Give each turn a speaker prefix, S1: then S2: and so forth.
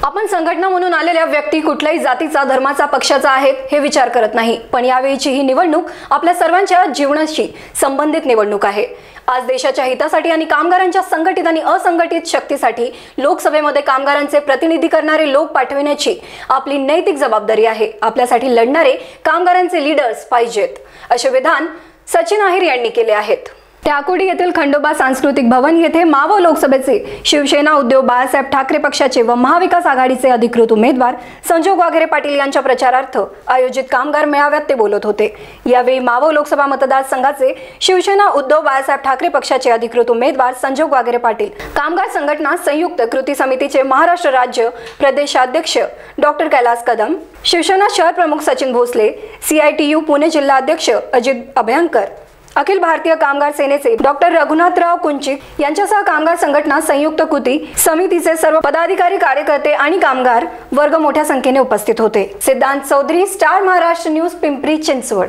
S1: आपण संघटना म्हणून आलेल्या व्यक्ती कुठल्याही जातीचा, धर्माचा, पक्षाचा आहेत हे विचार करत नाही, पण यावेळीची ही निवडणूक आपल्या सर्वांच्या जीवनाशी संबंधित निवडणूक आहे। आज देशाच्या हितासाठी आणि कामगारांच्या संघटित आणि असंघटित शक्तीसाठी लोकसभेमध्ये कामगारांचे प्रतिनिधी करणारे लोक पाठविण्याची आपली नैतिक जबाबदारी आहे। आपल्यासाठी लढणारे कामगारांचे लीडर्स पाहिजेत, असे विधान सचिन अहिर यांनी केले आहेत। टाकोडी येथील खंडोबा सांस्कृतिक भवन येथे मावळ लोकसभेचे शिवसेना उद्धव बाळासाहेब ठाकरे पक्षाचे व महाविकास आघाडीचे अधिकृत उमेदवार संजोग वाघेरे पाटील यांच्या प्रचारार्थ आयोजित कामगार मेळाव्यात ते बोलत होते। यावेळी मावळ लोकसभा मतदारसंघाचे शिवसेना उद्धव बाळासाहेब ठाकरे पक्षाचे अधिकृत उमेदवार संजोग वाघेरे पाटील, कामगार संघटना संयुक्त कृती समितीचे महाराष्ट्र राज्य प्रदेशाध्यक्ष डॉक्टर कैलास कदम, शिवसेना शहर प्रमुख सचिन भोसले, CITU पुणे जिल्हा अध्यक्ष अजित अभयंकर, अखिल भारतीय कामगार सेनेचे डॉक्टर रघुनाथराव कुंचिक यांच्यासह कामगार संघटना संयुक्त कृती समितीचे सर्व पदाधिकारी, कार्यकर्ते आणि कामगार वर्ग मोठ्या संख्येने उपस्थित होते। सिद्धांत चौधरी, स्टार महाराष्ट्र न्यूज, पिंपरी चिंचवड।